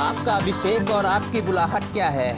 आपका अभिषेक और आपकी बुलाहट क्या है।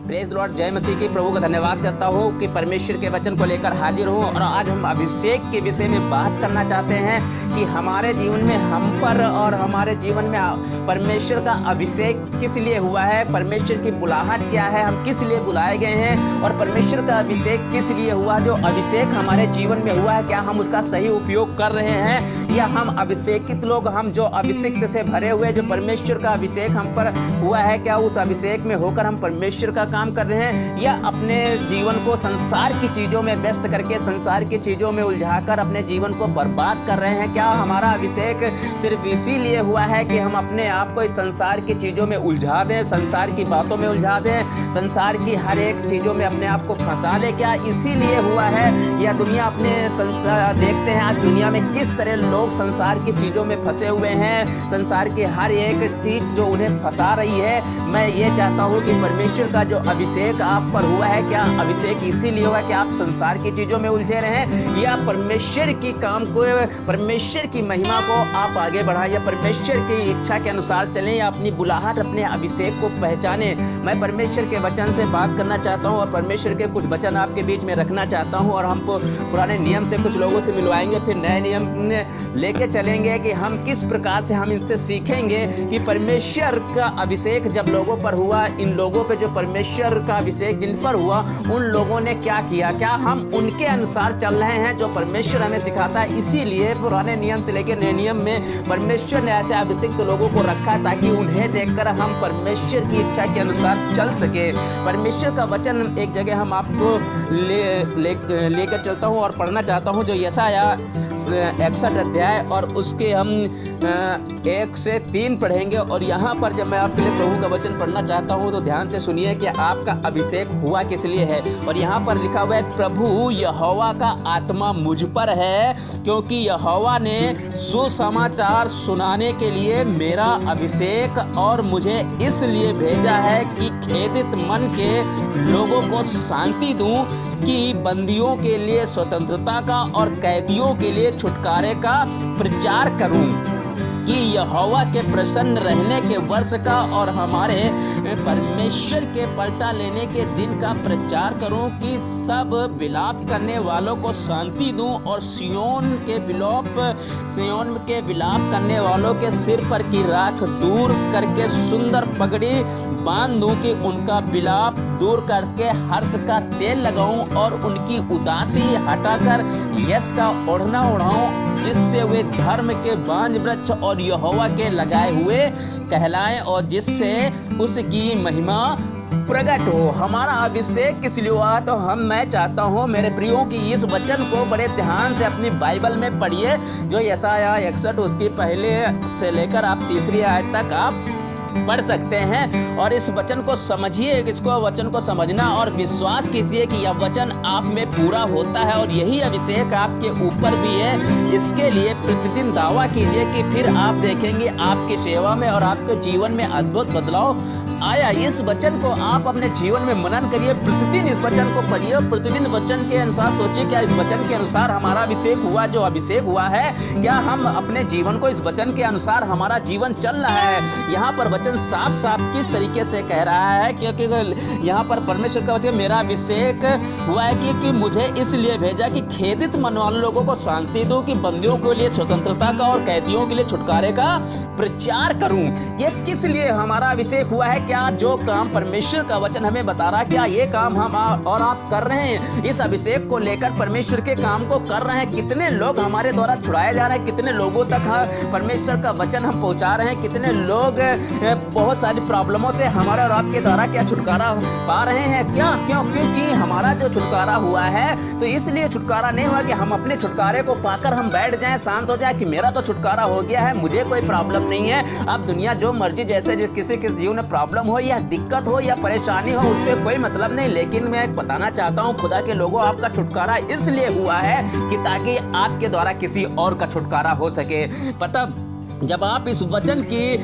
प्रेज लॉर्ड, जय मसीह की। प्रभु का धन्यवाद करता हूँ कि परमेश्वर के वचन को लेकर हाजिर हूँ और आज हम अभिषेक के विषय में बात करना चाहते हैं कि हमारे जीवन में हम पर और हमारे जीवन में परमेश्वर का अभिषेक किस लिए हुआ है, परमेश्वर की बुलाहट क्या है, हम किस लिए बुलाए गए हैं और परमेश्वर का अभिषेक किस लिए हुआ। जो अभिषेक हमारे जीवन में हुआ है, क्या हम उसका सही उपयोग कर रहे हैं या हम अभिषेकित लोग, हम जो अभिषेक से भरे हुए, जो परमेश्वर का अभिषेक हम पर हुआ है, क्या उस अभिषेक में होकर हम परमेश्वर का काम कर रहे हैं या अपने जीवन को संसार की चीजों में व्यस्त करके, संसार की चीजों में उलझाकर अपने जीवन को बर्बाद कर रहे हैं। क्या हमारा अभिषेक सिर्फ इसीलिए हुआ है कि हम अपने आप को इस संसार की चीजों में उलझा दें, संसार की बातों में उलझा दें, संसार की हर एक चीजों में अपने आप को फंसा ले? क्या इसीलिए हुआ है? या दुनिया अपने संसार देखते हैं आज दुनिया में किस तरह लोग संसार की चीजों में फंसे हुए हैं, संसार की हर एक चीज जो उन्हें फंसा रही है। मैं ये चाहता हूँ कि परमेश्वर का जो अभिषेक आप पर हुआ है, क्या अभिषेक इसीलिए हुआ कि आप संसार की चीजों में उलझे रहें या परमेश्वर की काम को, परमेश्वर की महिमा को आप आगे बढ़ाएं या परमेश्वर की इच्छा के अनुसार चलें या अपनी बुलाहट, अपने अभिषेक को पहचानें। मैं परमेश्वर के वचन से बात करना चाहता हूं और परमेश्वर के कुछ वचन आपके बीच में रखना चाहता हूं और हम पुराने नियम से कुछ लोगों से मिलवाएंगे, फिर नए नियम लेके चलेंगे कि हम किस प्रकार से हम इससे सीखेंगे कि परमेश्वर का अभिषेक जब लोगों पर हुआ, इन लोगों पे जो परमेश्वर का अभिषेक जिन पर हुआ, उन लोगों ने क्या किया, क्या हम उनके अनुसार चल रहे हैं जो परमेश्वर हमें सिखाता है। इसीलिए पुराने नियम से लेकर नए नियम में परमेश्वर ने ऐसे अभिषिक्त लोगों को रखा ताकि उन्हें देखकर हम परमेश्वर की इच्छा के अनुसार चल सके। परमेश्वर का वचन एक जगह हम आपको लेकर चलता हूं और पढ़ना चाहता हूं, जो यशाया 61 अध्याय और उसके हम 1 से 3 पढ़ेंगे। और यहाँ पर जब मैं आपके लिए प्रभु का वचन पढ़ना चाहता हूँ तो ध्यान से सुनिए कि आपका अभिषेक हुआ किस लिए है। और यहाँ पर लिखा हुआ है, प्रभु यहोवा का आत्मा मुझ पर है क्योंकि यहोवा ने सुसमाचार सुनाने के लिए मेरा अभिषेक और मुझे इसलिए भेजा है कि खेदित मन के लोगों को शांति दूं, कि बंदियों के लिए स्वतंत्रता का और कैदियों के लिए छुटकारे का प्रचार करूं, कि यहोवा के प्रसन्न रहने के वर्ष का और हमारे परमेश्वर के पलटा लेने के दिन का प्रचार करूं, कि सब विलाप करने वालों को शांति दूं और सियोन के विलाप करने वालों के सिर पर की राख दूर करके सुंदर पगड़ी बांध दूं, कि उनका विलाप दूर करके हर्ष का तेल लगाऊं और उनकी उदासी हटाकर यश का ओढ़ना ओढ़ाऊं, जिससे वे धर्म के बांज वृक्ष और यहोवा के लगाए हुए कहलाएं और जिससे उसकी महिमा प्रकट हो। हमारा अभिषेक किस लिए हुआ? तो मैं चाहता हूँ मेरे प्रियो की इस वचन को बड़े ध्यान से अपनी बाइबल में पढ़िए, जो यशाया 61 उसकी पहले से लेकर आप 3री आयत तक आप पढ़ सकते हैं और इस वचन को समझिए। इसको वचन को समझना और विश्वास कीजिए कि यह वचन आप में पूरा होता है और यही अभिषेक आपके ऊपर भी है। इसके लिए प्रतिदिन दावा कीजिए कि फिर आप देखेंगे आपकी सेवा में और आपके जीवन में अद्भुत बदलाव आया। इस वचन को आप अपने जीवन में मनन करिए, प्रतिदिन इस वचन को पढ़िए, प्रतिदिन वचन के अनुसार सोचिए क्या इस वचन के अनुसार हमारा अभिषेक हुआ। जो अभिषेक हुआ है, क्या हम अपने जीवन को इस वचन के अनुसार हमारा जीवन चल रहा है। यहाँ पर वचन साफ साफ किस तरीके से कह रहा है, क्योंकि यहाँ पर परमेश्वर का वचन, मेरा अभिषेक हुआ है कि मुझे इसलिए भेजा कि खेदित मन वाले लोगों को शांति दूं, कि बंदियों के लिए स्वतंत्रता का और कैदियों के लिए छुटकारे का प्रचार करूं। ये किस लिए हमारा अभिषेक हुआ है? क्या जो काम परमेश्वर का वचन हमें बता रहा है, क्या ये काम हम और आप कर रहे हैं? इस अभिषेक को लेकर परमेश्वर के काम को कर रहे हैं? कितने लोग हमारे द्वारा छुड़ाए जा रहे हैं? कितने लोगों तक परमेश्वर का वचन हम पहुंचा रहे हैं? कितने लोग बहुत सारी प्रॉब्लमों से हमारे और आपके द्वारा क्या छुटकारा पा रहे हैं? क्योंकि हमारा जो छुटकारा हुआ है, तो इसलिए छुटकारा नहीं हुआ कि हम अपने छुटकारे को पाकर हम बैठ जाएं, शांत हो जाए कि मेरा तो छुटकारा हो गया है, मुझे कोई प्रॉब्लम नहीं है। अब दुनिया जो मर्जी जैसे किसी के जीवन में प्रॉब्लम हो या दिक्कत हो या परेशानी हो, उससे कोई मतलब नहीं। लेकिन मैं बताना चाहता हूँ, खुदा के लोगों, आपका छुटकारा इसलिए हुआ है कि ताकि आपके द्वारा किसी और का छुटकारा हो सके। पता जब आप इस वचन की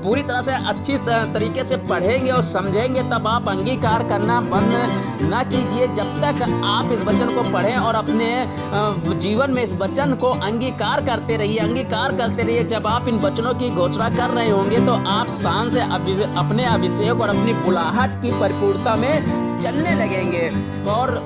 पूरी तरह से अच्छी तरीके से पढ़ेंगे और समझेंगे, तब आप अंगीकार करना बंद ना कीजिए। जब तक आप इस वचन को पढ़ें और अपने जीवन में इस वचन को अंगीकार करते रहिए। जब आप इन वचनों की घोषणा कर रहे होंगे तो आप शान से अपने अभिषेक और अपनी बुलाहट की परिपूर्णता में चलने लगेंगे। और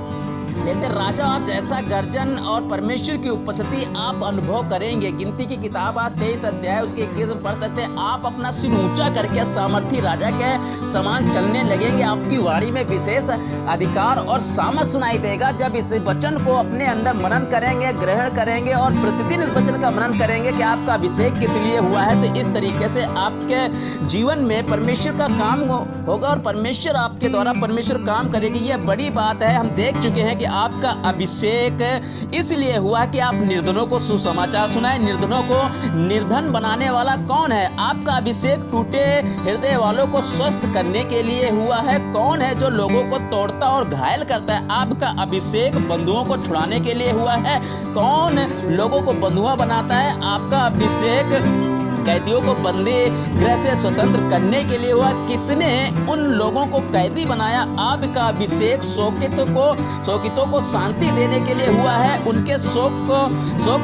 देखते राजा जैसा गर्जन और परमेश्वर की उपस्थिति आप अनुभव करेंगे। गिनती की किताब 23 अध्याय उसके 21 में पढ़ सकते हैं। आप अपना सिर ऊंचा करके सामर्थी राजा के समान चलने लगेंगे। आपकी वाणी में विशेष अधिकार और सामर्थ सुनाई देगा। जब इस वचन को अपने अंदर मनन करेंगे, ग्रहण करेंगे और प्रतिदिन इस वचन का मनन करेंगे कि आपका अभिषेक किस लिए हुआ है, तो इस तरीके से आपके जीवन में परमेश्वर का काम होगा और परमेश्वर आपके द्वारा परमेश्वर काम करेगी। यह बड़ी बात है। हम देख चुके हैं कि आपका अभिषेक इसलिए हुआ कि आप निर्धनों को सुसमाचार सुनाएं। निर्धनों को निर्धन बनाने वाला कौन है? आपका अभिषेक टूटे हृदय वालों को स्वस्थ करने के लिए हुआ है। कौन है जो लोगों को तोड़ता और घायल करता है? आपका अभिषेक बंधुओं को छुड़ाने के लिए हुआ है। कौन लोगों को बंधुआ बनाता है? आपका अभिषेक कैदियों को बंदी गृह से स्वतंत्र करने के लिए हुआ। किसने उन लोगों को कैदी बनाया? आपका अभिषेक शोकितों को शांति देने के लिए हुआ है। उनके शोक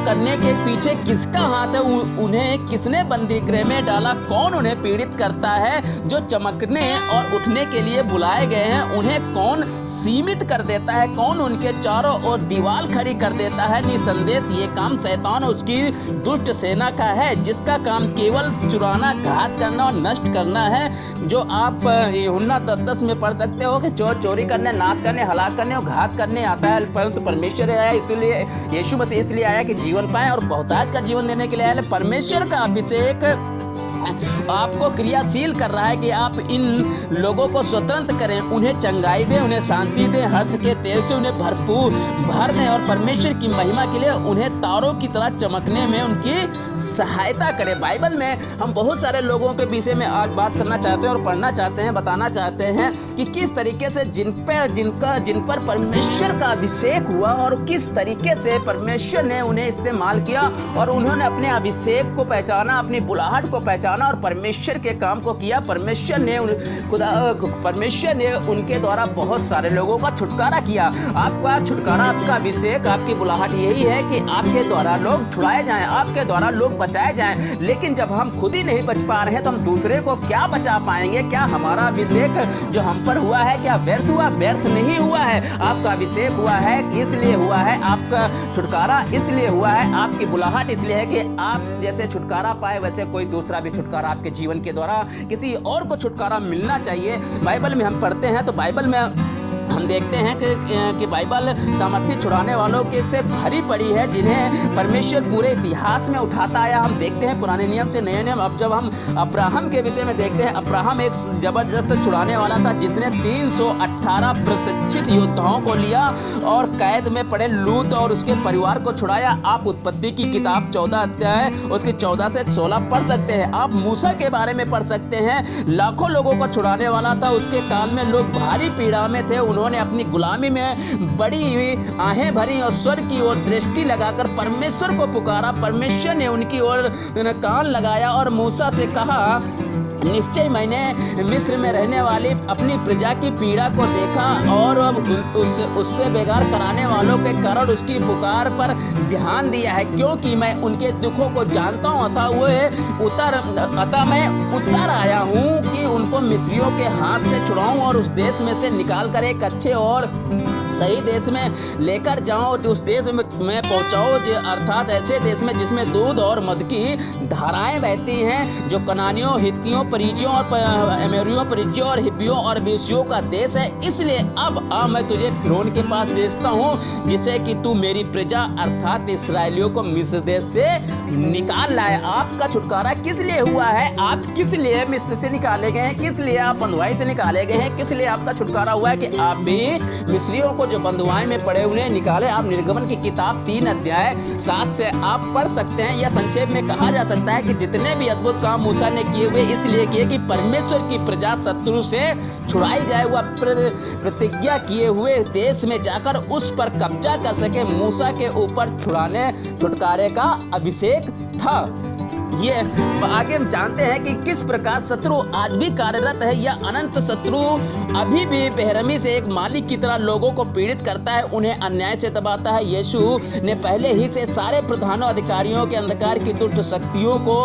करने के पीछे किसका हाथ है? उन्हें किसने बंदी गृह में डाला? कौन उन्हें पीड़ित करता है? जो चमकने और उठने के लिए बुलाए गए हैं, उन्हें कौन सीमित कर देता है? कौन उनके चारों ओर दीवार खड़ी कर देता है? निसंदेश ये काम शैतान और उसकी दुष्ट सेना का है, जिसका काम केवल चुराना, घात करना और नष्ट करना है। जो आप यूहन्ना 10:10 में पढ़ सकते हो कि जो चोरी करने, नाश करने, हलाक करने और घात करने आता है, परंतु परमेश्वर आया इसलिए, यीशु मसीह इसलिए आया कि जीवन पाए और बहुतायत का जीवन देने के लिए आया। परमेश्वर का अभिषेक आपको क्रियाशील कर रहा है कि आप इन लोगों को स्वतंत्र करें, उन्हें चंगाई दें, उन्हें शांति दें, हर्ष के तेल से उन्हें भरपूर भर दें और परमेश्वर की महिमा के लिए उन्हें तारों की तरह चमकने में उनकी सहायता करें। बाइबल में हम बहुत सारे लोगों के विषय में आज बात करना चाहते हैं और पढ़ना चाहते हैं, बताना चाहते हैं कि किस तरीके से जिन पर परमेश्वर का अभिषेक हुआ और किस तरीके से परमेश्वर ने उन्हें इस्तेमाल किया और उन्होंने अपने अभिषेक को पहचाना, अपनी बुलाहट को पहचाना और परमेश्वर के काम को किया। परमेश्वर ने उनके द्वारा बहुत सारे लोगों का छुटकारा किया। आपका छुटकारा, आपका अभिषेक, आपकी बुलाहट यही है कि आपके द्वारा लोग छुड़ाए जाएं, आपके द्वारा लोग बचाए जाएं। लेकिन जब हम खुद ही नहीं बच पा रहे हैं तो हम दूसरे को क्या बचा पाएंगे? क्या हमारा अभिषेक जो हम पर हुआ है क्या व्यर्थ हुआ? व्यर्थ नहीं हुआ है। आपका अभिषेक हुआ है इसलिए हुआ है, आपका छुटकारा इसलिए हुआ है, आपकी बुलाहट इसलिए है कि आप जैसे छुटकारा पाए वैसे कोई दूसरा भी छुटकारा आपके जीवन के द्वारा किसी और को छुटकारा मिलना चाहिए। बाइबल में हम पढ़ते हैं तो बाइबल में हम देखते हैं कि बाइबल सामर्थ्य छुड़ाने वालों के से भरी पड़ी है, जिन्हें परमेश्वर पूरे इतिहास में उठाता आया। हम देखते हैं पुराने नियम से नए नियम। अब जब हम अब्राहम के विषय में देखते हैं, अब्राहम एक जबरदस्त छुड़ाने वाला था जिसने 318 प्रशिक्षित योद्धाओं को लिया और कैद में पड़े लूत और उसके परिवार को छुड़ाया। आप उत्पत्ति की किताब 14 अध्याय उसकी 14 से 16 पढ़ सकते हैं। आप मूसा के बारे में पढ़ सकते हैं। लाखों लोगों को छुड़ाने वाला था। उसके काल में लोग भारी पीड़ा में थे। उन्होंने अपनी गुलामी में बड़ी हुई आहें भरी और स्वर की ओर दृष्टि लगाकर परमेश्वर को पुकारा। परमेश्वर ने उनकी ओर कान लगाया और मूसा से कहा, निश्चय मैंने मिस्र में रहने वाली अपनी प्रजा की पीड़ा को देखा और अब उससे बेगार कराने वालों के कारण उसकी पुकार पर ध्यान दिया है, क्योंकि मैं उनके दुखों को जानता हूँ। अतः मैं उतर आया हूँ कि उनको मिस्रियों के हाथ से छुड़ाऊं और उस देश में से निकाल कर एक अच्छे और सही देश में लेकर जाओ, उस देश में पहुंचाओ, जो अर्थात ऐसे देश में जिसमें दूध और मध की धाराएं बहती हैं, जो कनानियों, हित्तियों, परिज्जियों और एमोरियों, परिज्जियों और हिब्बियों और बेसियों का देश है। इसलिए अब मैं तुझे फिरौन के पास भेजता हूँ, जिसे कि तू मेरी प्रजा अर्थात इस्राएलियों को मिस्र देश से निकाल लाए। आपका छुटकारा किस लिए हुआ है? आप किस लिए मिस्र से निकाले गए हैं? किस लिए आप बंधुआई से निकाले गए हैं? किस लिए आपका छुटकारा हुआ है कि आप भी मिस्रियों को जो बंधुआई में पड़े उन्हें निकाले? आप निर्गमन की किताब 3 अध्याय 7 से आप पढ़ सकते हैं। यह संक्षेप में कहा जा सकता है कि जितने भी अद्भुत काम मूसा ने किए हुए इसलिए किए कि परमेश्वर की प्रजा शत्रु से छुड़ाई जाए। वह प्रतिज्ञा किए हुए देश में जाकर उस पर कब्जा कर सके। मूसा के ऊपर छुटकारे का अभिषेक था। ये आगे हम जानते हैं कि किस प्रकार शत्रु आज भी कार्यरत है। यह अनंत शत्रु अभी भी बेरहमी से एक मालिक की तरह लोगों को पीड़ित करता है, उन्हें अन्याय से दबाता है। यीशु ने पहले ही से सारे प्रधानों अधिकारियों के अंधकार की दुष्ट शक्तियों को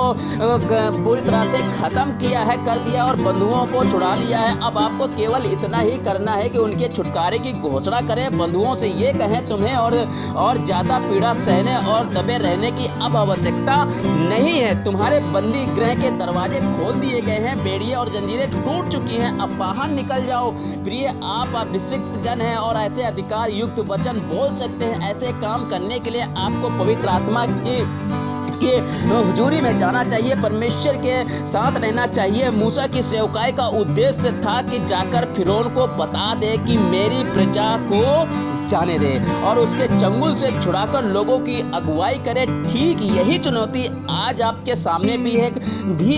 पूरी तरह से खत्म किया है, कर दिया और बंधुओं को छुड़ा लिया है। अब आपको केवल इतना ही करना है कि उनके छुटकारे की घोषणा करें। बंधुओं से ये कहें तुम्हें और ज्यादा पीड़ा सहने और दबे रहने की अब आवश्यकता नहीं है। तुम्हारे बंदी गृह के दरवाजे खोल दिए गए हैं, बेड़ियां और जंजीरें टूट चुकी हैं, अब बाहर निकल जाओ। प्रिय, आप अभिषिक्त जन हैं और ऐसे अधिकार युक्त वचन बोल सकते हैं। ऐसे काम करने के लिए आपको पवित्र आत्मा के हुजूरी में जाना चाहिए, परमेश्वर के साथ रहना चाहिए। मूसा की सेवकाई का उद्देश्य था कि जाकर फिरौन को बता दे कि मेरी प्रजा को जाने दे और उसके चंगुल से छुड़ाकर लोगों की अगुवाई करे। ठीक यही चुनौती आज आपके सामने भी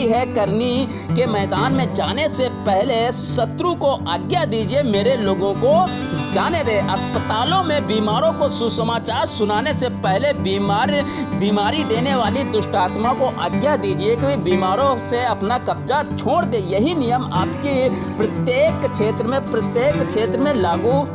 है। करनी के मैदान में जाने से पहले शत्रु को आज्ञा दीजिए, मेरे लोगों को जाने दे। अस्पतालों में बीमारों को सुसमाचार सुनाने से पहले बीमारी देने वाली दुष्ट आत्मा को आज्ञा दीजिए कि बीमारों से अपना कब्जा छोड़ दे। यही नियम आपके प्रत्येक क्षेत्र में लागू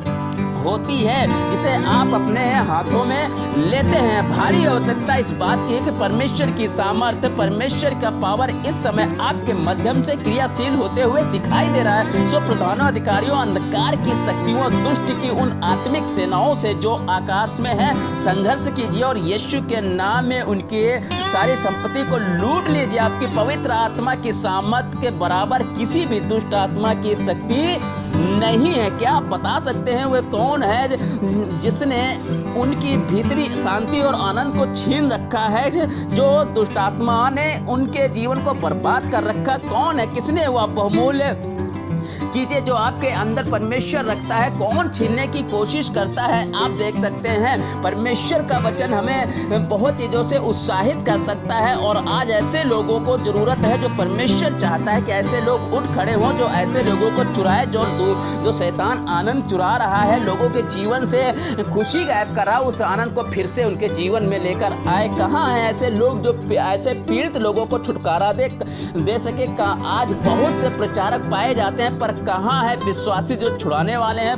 होती है जिसे आप अपने हाथों में लेते हैं। भारी आवश्यकता इस बात की है कि परमेश्वर की सामर्थ्य, परमेश्वर का पावर इस समय आपके माध्यम से क्रियाशील होते हुए दिखाई दे रहा है। सो प्रधानों, अधिकारियों, अंधकार की शक्तियों, दुष्ट की उन आत्मिक सेनाओं से जो आकाश में है, संघर्ष कीजिए और यीशु के नाम में उनकी सारी संपत्ति को लूट लीजिए। आपकी पवित्र आत्मा की सामर्थ्य के बराबर किसी भी दुष्ट आत्मा की शक्ति नहीं है। क्या आप बता सकते हैं वे कौन है जिसने उनकी भीतरी शांति और आनंद को छीन रखा है, जो दुष्ट आत्मा ने उनके जीवन को बर्बाद कर रखा? कौन है? किसने वह बहुमूल्य चीजें जो आपके अंदर परमेश्वर रखता है कौन छीनने की कोशिश करता है? आप देख सकते हैं परमेश्वर का वचन हमें बहुत चीजों से उत्साहित कर सकता है और आज ऐसे लोगों को जरूरत है जो परमेश्वर चाहता है कि ऐसे लोग उठ खड़े हों, जो ऐसे लोगों को चुराए, जो शैतान आनंद चुरा रहा है, लोगों के जीवन से खुशी गायब कर रहा, उस आनंद को फिर से उनके जीवन में लेकर आए। कहाँ है ऐसे लोग जो ऐसे पीड़ित लोगों को छुटकारा दे सके? आज बहुत से प्रचारक पाए जाते हैं पर कहाँ है विश्वासी जो छुड़ाने वाले हैं?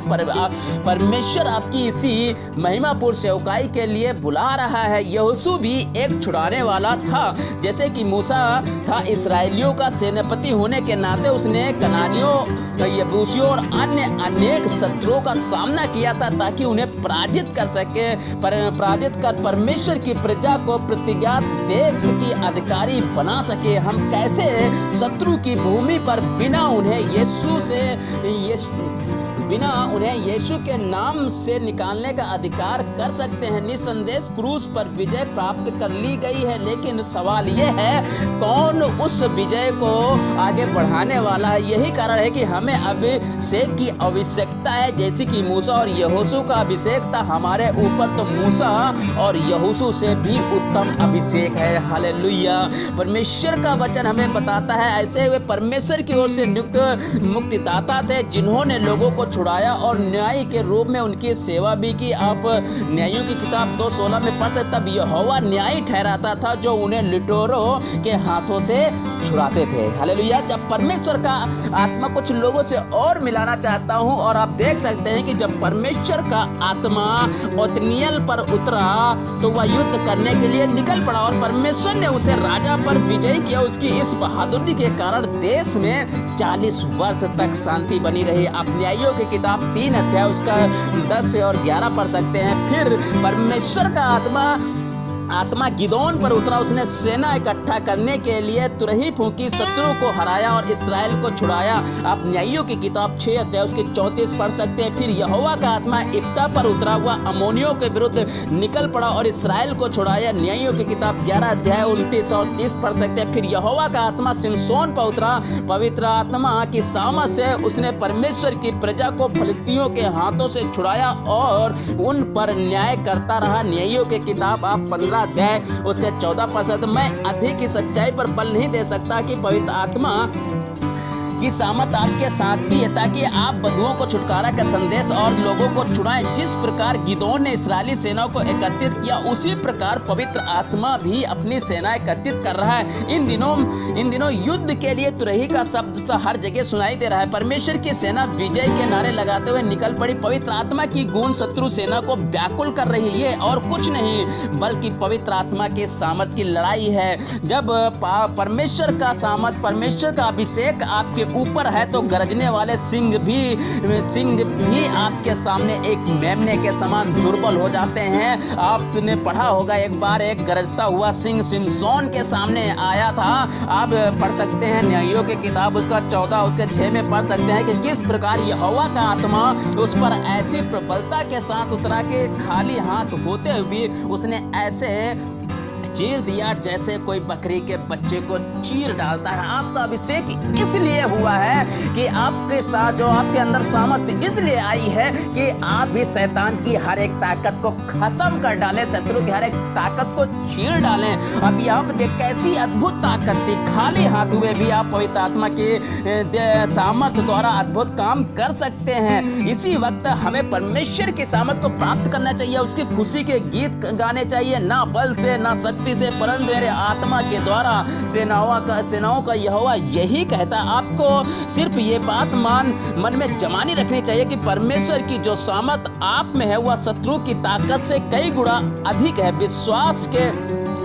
परमेश्वर आपकी इसी महिमापूर्ण सेवकाई के लिए बुला रहा है। यहोशू भी एक छुड़ाने वाला था, जैसे कि मूसा था। इस्राएलियों का सेनापति होने के नाते उसने कनानियों, यबूसियों और अन्य अनेक शत्रुओं का सामना किया था ताकि उन्हें पराजित कर परमेश्वर की प्रजा को प्रतिज्ञात देश की अधिकारी बना सके। हम कैसे शत्रु की भूमि पर बिना उन्हें यीशु के नाम से निकालने का अधिकार कर सकते हैं? निसंदेह क्रूस पर विजय प्राप्त कर ली गई है, लेकिन सवाल यह है कौन उस विजय को आगे बढ़ाने वाला है? यही कारण है कि हमें अभिषेक की आवश्यकता है, जैसे कि मूसा और यहोशू का अभिषेक था हमारे ऊपर, तो मूसा और यहोशू से भी उत्तम अभिषेक है। हालेलुया। परमेश्वर का वचन हमें बताता है ऐसे वे परमेश्वर की ओर से नियुक्त मुक्तिदाता थे जिन्होंने लोगों को छुड़ाया और न्याय के रूप में उनकी सेवा भी की। आप न्यायों की किताब 2:16 में पढ़ सकते। तब यहोवा न्याय ठहराता था जो उन्हें लुटेरों के हाथों से छुड़ाते थे। हालेलुया। जब परमेश्वर का आत्मा कुछ लोगों से और मिलाना चाहता हूं, और आप देख सकते हैं कि जब परमेश्वर का आत्मा ओतनियल पर उतरा तो वह युद्ध करने के लिए निकल पड़ा और परमेश्वर ने उसे राजा पर विजय किया। उसकी इस बहादुरी के कारण देश में 40 वर्ष तक शांति बनी रही। आप न्यायों की किताब 3 अध्याय उसका 10 और 11 पढ़ सकते हैं। फिर परमेश्वर का आत्मा गिदोन पर उतरा, उसने सेना इकट्ठा करने के लिए तुरही फूंकी, शत्रु को हराया और इस्राएल को छुड़ाया। आप न्यायों की किताब 6 अध्याय उसके 34 पढ़ सकते हैं। फिर यहोवा का आत्मा इप्ता पर उतरा, हुआ अमोनियों के विरुद्ध निकल पड़ा और इस्राएल को छुड़ाया। न्यायों की किताब 11 अध्याय 29 और 30 पढ़ सकते हैं। फिर यहोवा का आत्मा सिमसोन पर उतरा, पवित्र आत्मा की सामर्थ से उसने परमेश्वर की प्रजा को फलिस्तियों के हाथों से छुड़ाया और उन पर न्याय करता रहा। न्यायों की किताब आप 15 अध्याय उसके 14 पद। मैं अधिक की सच्चाई पर बल नहीं दे सकता कि पवित्र आत्मा कि सामत आपके साथ भी है ताकि आप बंधुओं को छुटकारा का संदेश और लोगों को छुड़ाएं। जिस प्रकार गिदोन ने इस्राएली सेनाओं को एकत्रित किया, उसी प्रकार पवित्र आत्मा भी अपनी सेना एकत्रित कर रहा है। इन दिनों युद्ध के लिए तुरही का शब्द हर जगह सुनाई दे रहा है। परमेश्वर की सेना विजय के नारे लगाते हुए निकल पड़ी। पवित्र आत्मा की गूंज शत्रु सेना को व्याकुल कर रही है और कुछ नहीं बल्कि पवित्र आत्मा के सामर्थ की लड़ाई है। जब परमेश्वर का सामर्थ, परमेश्वर का अभिषेक आपके ऊपर है तो गरजने वाले सिंह भी आपके सामने एक मेमने के समान दुर्बल हो जाते हैं। आपने पढ़ा होगा एक बार एक गरजता हुआ सिंह सिमसोन के सामने आया था। आप पढ़ सकते हैं न्यायों की किताब उसका 14 उसके 6 में पढ़ सकते हैं कि किस प्रकार यहोवा का आत्मा उस पर ऐसी प्रबलता के साथ उतरा के खाली हाथ होते हुए उसने ऐसे चीर दिया जैसे कोई बकरी के बच्चे को चीर डालता है। आपका अभिषेक इसलिए हुआ है कि आपके साथ जो आपके अंदर सामर्थ्य इसलिए आई है कि आप भी शैतान की हर एक ताकत को खत्म कर डालें, शत्रु की हर एक ताकत को चीर डालें। अब यहाँ पे देख कैसी अद्भुत ताकत थी, खाली हाथ हुए भी आप पवित्र आत्मा के सामर्थ्य द्वारा अद्भुत काम कर सकते हैं। इसी वक्त हमें परमेश्वर की सामर्थ को प्राप्त करना चाहिए, उसकी खुशी के गीत गाने चाहिए, ना बल से ना शक्ति से परंतु मेरे आत्मा के द्वारा। सेनाओं का यहोवा यही कहता है। आपको सिर्फ ये बात मन में जमानी रखनी चाहिए कि परमेश्वर की जो सामर्थ आप में है वह शत्रु की ताकत से कई गुना अधिक है। विश्वास के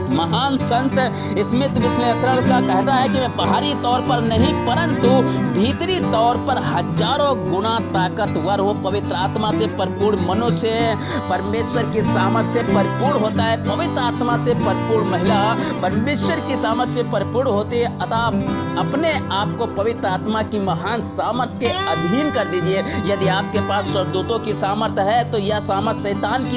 महान संत स्मिथ विश्लेषण का कहता है कि मैं बाहरी तौर पर नहीं परंतु भीतरी तौर पर हजारों गुना ताकतवर हूँ। पवित्र आत्मा से परिपूर्ण मनुष्य परमेश्वर की सामर्थ से परिपूर्ण होता है। पवित्र आत्मा से परिपूर्ण महिला परमेश्वर की सामर्थ से परिपूर्ण होती है। अतः अपने आप को पवित्र आत्मा की महान सामर्थ के अधीन कर दीजिए। यदि आपके पास स्वर्गदूतों की सामर्थ है तो यह सामर्थ शैतान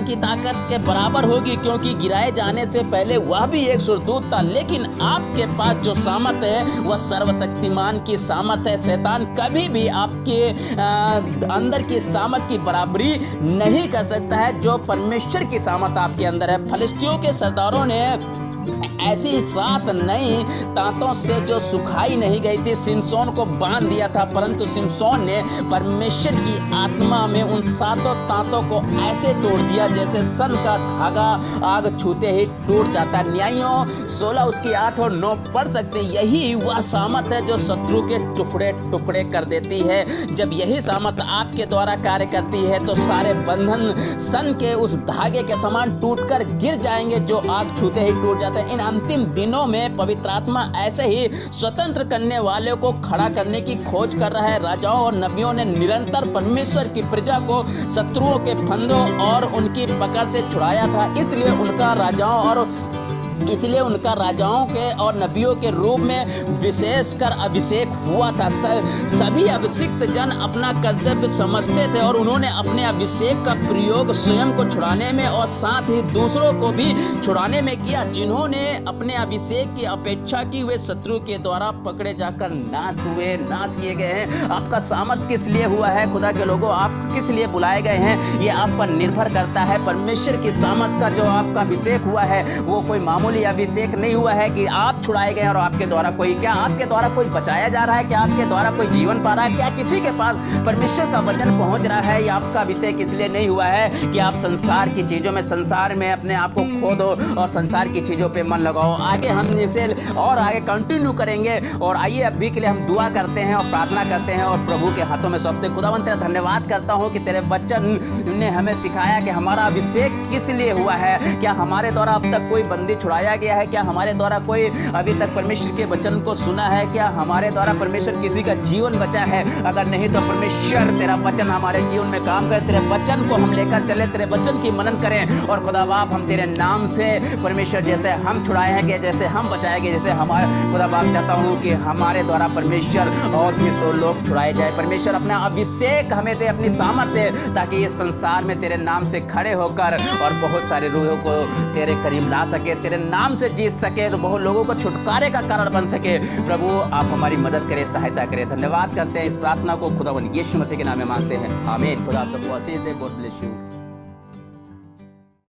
की ताकत के बराबर होगी, क्योंकि गिराए जाने से पहले वह भी एक स्वर्गदूत था। लेकिन आपके पास जो सामर्थ है वह सर्वशक्तिमान की सामर्थ है। शैतान कभी भी आपके अंदर की सामर्थ की बराबरी नहीं कर सकता है जो परमेश्वर की सामर्थ आपके अंदर है। फलिस्तियों के सरदारों ने ऐसी 7 नई तांतों से जो सुखाई नहीं गई थी सिमसोन को बांध दिया था, परंतु सिमसोन ने परमेश्वर की आत्मा में उन 7 तांतों को ऐसे तोड़ दिया जैसे सन का धागा आग छूते ही टूट जाता है। न्यायों 16 उसकी 8 और 9 पढ़ सकते हैं। यही वह सामर्थ है जो शत्रु के टुकड़े टुकड़े कर देती है। जब यही सामर्थ आपके द्वारा कार्य करती है तो सारे बंधन सन के उस धागे के समान टूटकर गिर जाएंगे जो आग छूते ही टूट जाते। इन अंतिम दिनों में पवित्र आत्मा ऐसे ही स्वतंत्र करने वाले को खड़ा करने की खोज कर रहा है। राजाओं और नबियों ने निरंतर परमेश्वर की प्रजा को शत्रुओं के फंदों और उनकी पकड़ से छुड़ाया था। इसलिए उनका राजाओं के और नबियों के रूप में विशेषकर अभिषेक हुआ था। सभी अभिषिक्त जन अपना कर्तव्य समझते थे और उन्होंने अपने अभिषेक का प्रयोग स्वयं को छुड़ाने में और साथ ही दूसरों को भी छुड़ाने में किया। जिन्होंने अपने अभिषेक की अपेक्षा की वे शत्रु के द्वारा पकड़े जाकर नाश किए गए हैं। आपका सामर्थ किस लिए हुआ है खुदा के लोगों, आप किस लिए बुलाए गए हैं, ये आप पर निर्भर करता है। परमेश्वर की सामर्थ का जो आपका अभिषेक हुआ है वो कोई मामूली अभिषेक नहीं हुआ है कि आप छुड़ाए गए और आपके द्वारा आपके द्वारा कोई बचाया जा रहा है, क्या आपके द्वारा कोई जीवन पा रहा है, क्या किसी के पास परमेश्वर का वचन पहुंच रहा है। या आपका अभिषेक इसलिए नहीं हुआ है कि आप संसार की चीजों में संसार में अपने आप को खो दो और संसार की चीजों पे मन लगाओ। आगे हम इसे और आगे कंटिन्यू करेंगे और आइए अभी के लिए हम दुआ करते हैं और प्रार्थना करते हैं और प्रभु के हाथों में सौंपते। खुदावंत तेरा धन्यवाद करता हूँ कि तेरे वचन ने हमें सिखाया कि हमारा अभिषेक किस लिए हुआ है। क्या हमारे द्वारा अब तक कोई बंदी छुड़ाया गया है, क्या हमारे द्वारा कोई अभी तक परमेश्वर के वचन को सुना है, क्या हमारे द्वारा परमेश्वर किसी का जीवन बचा है। अगर नहीं तो परमेश्वर तेरा वचन हमारे जीवन में काम करे, तेरे वचन को हम लेकर चले, तेरे वचन की मनन करें और खुदा बाप हम तेरे नाम से परमेश्वर जैसे हम छुड़ाए हैं, जैसे हम बचाए गए, जैसे हमारे खुदा बाप चाहता हूँ कि हमारे द्वारा परमेश्वर और भी 100 लोग छुड़ाए जाए। परमेश्वर अपना अभिषेक हमें दे, अपनी सामर्थ दे, ताकि इस संसार में तेरे नाम से खड़े होकर और बहुत सारे रूहों को तेरे करीब ला सके, तेरे नाम से जीत सके, तो बहुत लोगों को छुटकारे का कारण बन सके। प्रभु आप हमारी मदद करें, सहायता करें। धन्यवाद करते हैं। इस प्रार्थना को खुदावंद यीशु मसीह के नाम में मांगते हैं, आमीन। खुदा आप सबको आशीष दे। God bless you.